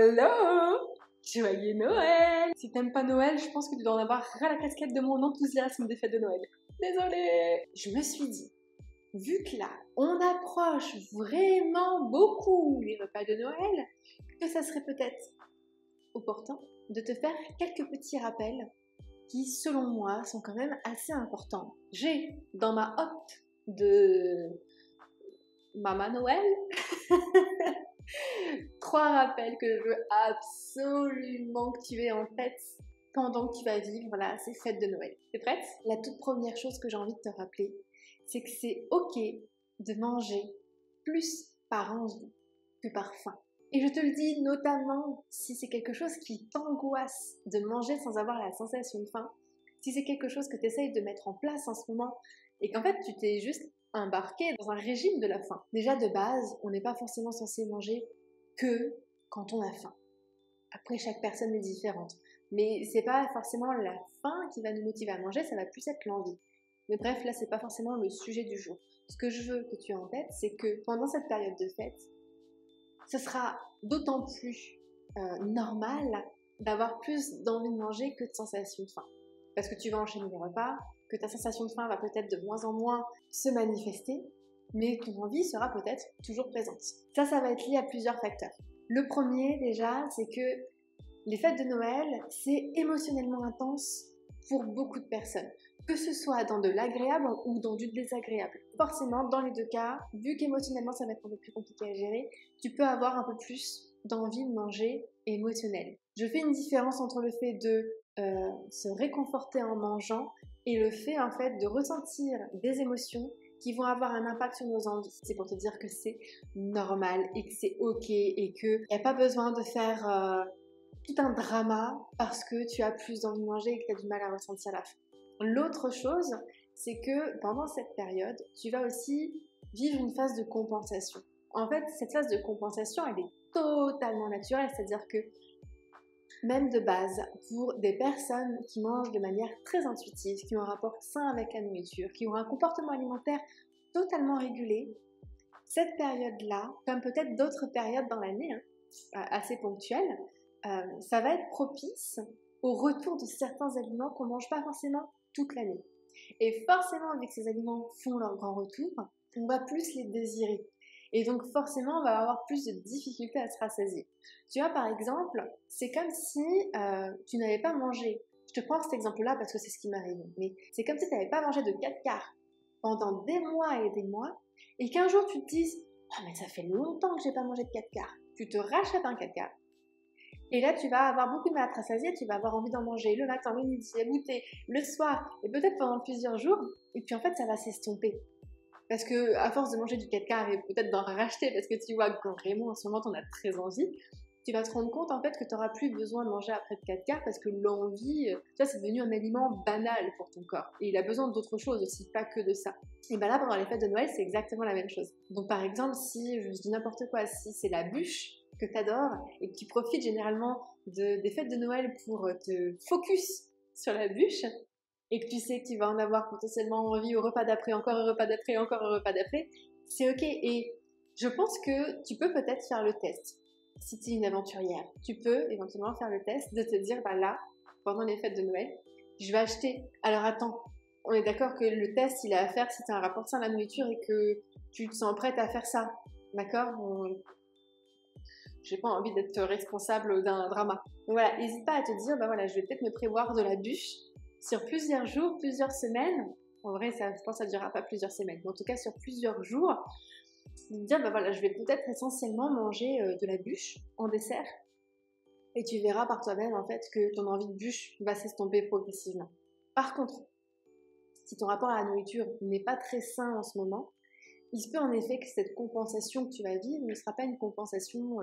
Hello! Joyeux Noël! Si t'aimes pas Noël, je pense que tu dois en avoir ras la casquette de mon enthousiasme des fêtes de Noël. Désolée! Je me suis dit, vu que là, on approche vraiment beaucoup les repas de Noël, que ça serait peut-être opportun de te faire quelques petits rappels qui, selon moi, sont quand même assez importants. J'ai dans ma hotte de Maman Noël 3 rappels que je veux absolument que tu aies en tête pendant que tu vas vivre là, ces fêtes de Noël. T'es prête? La toute première chose que j'ai envie de te rappeler, c'est que c'est ok de manger plus par envie que par faim. Et je te le dis notamment si c'est quelque chose qui t'angoisse de manger sans avoir la sensation de faim, si c'est quelque chose que tu essayes de mettre en place en ce moment et qu'en fait tu t'es juste embarqué dans un régime de la faim. Déjà de base, on n'est pas forcément censé manger que quand on a faim. Après, chaque personne est différente. Mais c'est pas forcément la faim qui va nous motiver à manger, ça va plus être l'envie. Mais bref, là, c'est pas forcément le sujet du jour. Ce que je veux que tu aies en tête, c'est que pendant cette période de fête, ce sera d'autant plus normal d'avoir plus d'envie de manger que de sensation de faim. Parce que tu vas enchaîner les repas, que ta sensation de faim va peut-être de moins en moins se manifester, mais ton envie sera peut-être toujours présente. Ça va être lié à plusieurs facteurs. Le premier, déjà, c'est que les fêtes de Noël, c'est émotionnellement intense pour beaucoup de personnes. Que ce soit dans de l'agréable ou dans du désagréable. Forcément, dans les deux cas, vu qu'émotionnellement ça va être un peu plus compliqué à gérer, tu peux avoir un peu plus d'envie de manger émotionnel. Je fais une différence entre le fait de se réconforter en mangeant et le fait en fait de ressentir des émotions qui vont avoir un impact sur nos envies. C'est pour te dire que c'est normal et que c'est ok et qu'il n'y a pas besoin de faire tout un drama parce que tu as plus d'envie de manger et que tu as du mal à ressentir la faim. L'autre chose, c'est que pendant cette période, tu vas aussi vivre une phase de compensation. En fait, cette phase de compensation, elle est totalement naturelle, c'est-à-dire que même de base, pour des personnes qui mangent de manière très intuitive, qui ont un rapport sain avec la nourriture, qui ont un comportement alimentaire totalement régulé, cette période-là, comme peut-être d'autres périodes dans l'année, assez ponctuelles, ça va être propice au retour de certains aliments qu'on ne mange pas forcément toute l'année. Et forcément, vu que ces aliments font leur grand retour, on va plus les désirer. Et donc forcément, on va avoir plus de difficultés à se rassasier. Tu vois, par exemple, c'est comme si tu n'avais pas mangé. Je te prends cet exemple-là parce que c'est ce qui m'arrive. Mais c'est comme si tu n'avais pas mangé de 4 quarts pendant des mois et qu'un jour tu te dises « Oh mais ça fait longtemps que j'ai pas mangé de 4 quarts ». Tu te rachètes un 4 quarts. Et là, tu vas avoir beaucoup de mal à te rassasier, tu vas avoir envie d'en manger le matin, le midi, le goûter, le soir, et peut-être pendant plusieurs jours. Et puis en fait, ça va s'estomper. Parce que à force de manger du 4 quarts et peut-être d'en racheter, parce que tu vois que vraiment en ce moment, t'en as très envie, tu vas te rendre compte en fait que tu n'auras plus besoin de manger après de 4 quarts parce que l'envie, tu vois, c'est devenu un aliment banal pour ton corps. Et il a besoin d'autre chose aussi, pas que de ça. Et bien là, pendant les fêtes de Noël, c'est exactement la même chose. Donc par exemple, si, je dis n'importe quoi, si c'est la bûche que tu adores et que tu profites généralement des fêtes de Noël pour te focus sur la bûche, et que tu sais que tu vas en avoir potentiellement envie au repas d'après, encore un repas d'après, encore un repas d'après, c'est ok. Et je pense que tu peux peut-être faire le test. Si tu es une aventurière, tu peux éventuellement faire le test de te dire, bah là, pendant les fêtes de Noël, je vais acheter. Alors attends, on est d'accord que le test, il est à faire si tu as un rapport sain à la nourriture et que tu te sens prête à faire ça. D'accord? J'ai pas envie d'être responsable d'un drama. Donc voilà, n'hésite pas à te dire, bah voilà, je vais peut-être me prévoir de la bûche sur plusieurs jours, plusieurs semaines. En vrai, je pense que ça durera pas plusieurs semaines, mais en tout cas sur plusieurs jours. De dire, bah voilà, je vais peut-être essentiellement manger de la bûche en dessert. Et tu verras par toi-même en fait que ton envie de bûche va s'estomper progressivement. Par contre, si ton rapport à la nourriture n'est pas très sain en ce moment, il se peut en effet que cette compensation que tu vas vivre ne sera pas une compensation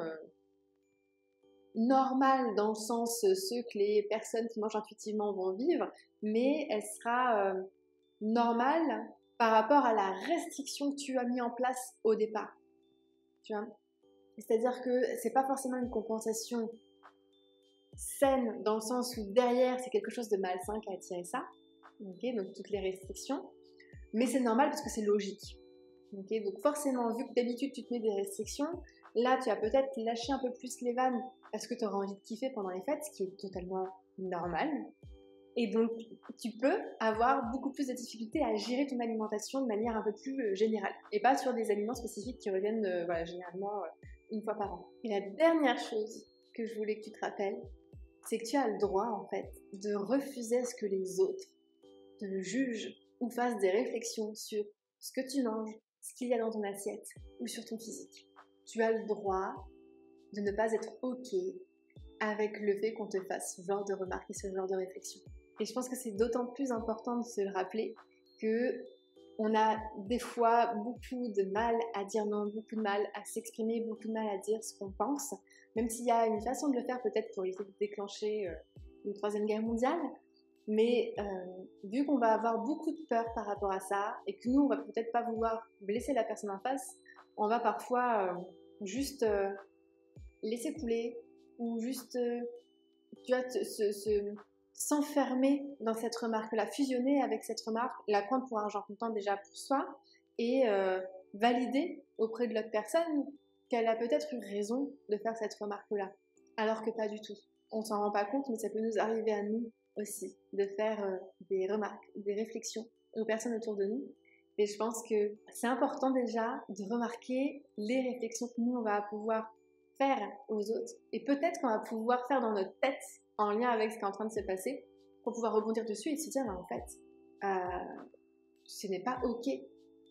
normale dans le sens ce que les personnes qui mangent intuitivement vont vivre, mais elle sera normale par rapport à la restriction que tu as mis en place au départ. Tu vois ? C'est-à-dire que c'est pas forcément une compensation saine dans le sens où derrière c'est quelque chose de malsain qui a attiré ça, okay, donc toutes les restrictions, mais c'est normal parce que c'est logique. Okay, donc forcément, vu que d'habitude tu te mets des restrictions, Là, tu vas peut-être lâcher un peu plus les vannes parce que tu auras envie de kiffer pendant les fêtes, ce qui est totalement normal. Et donc, tu peux avoir beaucoup plus de difficultés à gérer ton alimentation de manière un peu plus générale. Et pas sur des aliments spécifiques qui reviennent généralement une fois par an. Et la dernière chose que je voulais que tu te rappelles, c'est que tu as le droit, en fait, de refuser à ce que les autres te jugent ou fassent des réflexions sur ce que tu manges, ce qu'il y a dans ton assiette ou sur ton physique. Tu as le droit de ne pas être OK avec le fait qu'on te fasse ce genre de remarques et ce genre de réflexion. Et je pense que c'est d'autant plus important de se le rappeler que on a des fois beaucoup de mal à dire non, beaucoup de mal à s'exprimer, beaucoup de mal à dire ce qu'on pense, même s'il y a une façon de le faire peut-être pour éviter de déclencher une troisième guerre mondiale. Mais vu qu'on va avoir beaucoup de peur par rapport à ça et que nous on va peut-être pas vouloir blesser la personne en face, on va parfois juste laisser couler ou juste tu vois s'enfermer dans cette remarque-là, fusionner avec cette remarque, la prendre pour argent comptant déjà pour soi et valider auprès de l'autre personne qu'elle a peut-être eu raison de faire cette remarque-là, alors que pas du tout. On s'en rend pas compte, mais ça peut nous arriver à nous aussi de faire des remarques, des réflexions aux personnes autour de nous. Et je pense que c'est important déjà de remarquer les réflexions que nous on va pouvoir faire aux autres et peut-être qu'on va pouvoir faire dans notre tête en lien avec ce qui est en train de se passer pour pouvoir rebondir dessus et se dire mais en fait ce n'est pas ok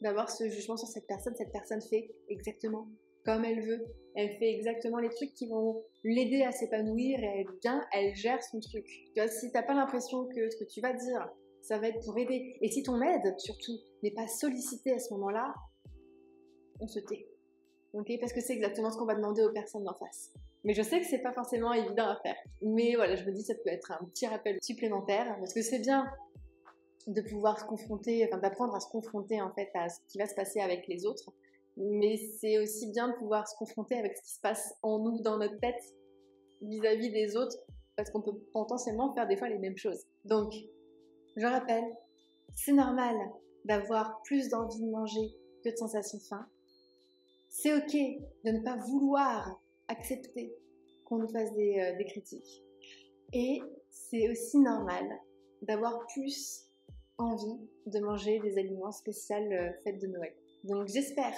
d'avoir ce jugement sur cette personne fait exactement comme elle veut, elle fait exactement les trucs qui vont l'aider à s'épanouir et elle gère son truc. Tu vois, si t'as pas l'impression que ce que tu vas dire ça va être pour aider, et si ton aide surtout n'est pas sollicitée à ce moment-là, on se tait. Okay, parce que c'est exactement ce qu'on va demander aux personnes d'en face. Mais je sais que c'est pas forcément évident à faire. Mais voilà, je me dis que ça peut être un petit rappel supplémentaire, parce que c'est bien de pouvoir se confronter, enfin d'apprendre à se confronter en fait à ce qui va se passer avec les autres, mais c'est aussi bien de pouvoir se confronter avec ce qui se passe en nous, dans notre tête, vis-à-vis des autres, parce qu'on peut potentiellement faire des fois les mêmes choses. Donc, je rappelle, c'est normal d'avoir plus d'envie de manger que de sensation de faim. C'est ok de ne pas vouloir accepter qu'on nous fasse des critiques. Et c'est aussi normal d'avoir plus envie de manger des aliments spéciaux fêtes de Noël. Donc j'espère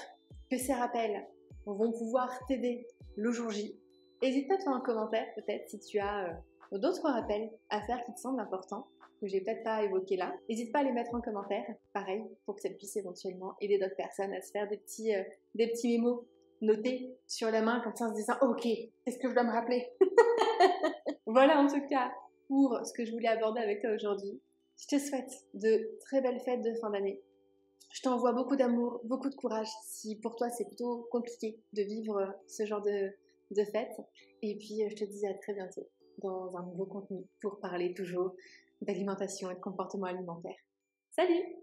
que ces rappels vont pouvoir t'aider le jour J. N'hésite pas à faire un commentaire peut-être si tu as d'autres rappels à faire qui te semblent importants, que j'ai peut-être pas évoqué là. N'hésite pas à les mettre en commentaire, pareil, pour que ça puisse éventuellement aider d'autres personnes à se faire des petits mémos notés sur la main, comme ça en se disant « Ok, qu'est-ce que je dois me rappeler ?» Voilà en tout cas pour ce que je voulais aborder avec toi aujourd'hui. Je te souhaite de très belles fêtes de fin d'année. Je t'envoie beaucoup d'amour, beaucoup de courage si pour toi c'est plutôt compliqué de vivre ce genre de fête. Et puis je te dis à très bientôt dans un nouveau contenu pour parler toujours d'alimentation et de comportement alimentaire. Salut!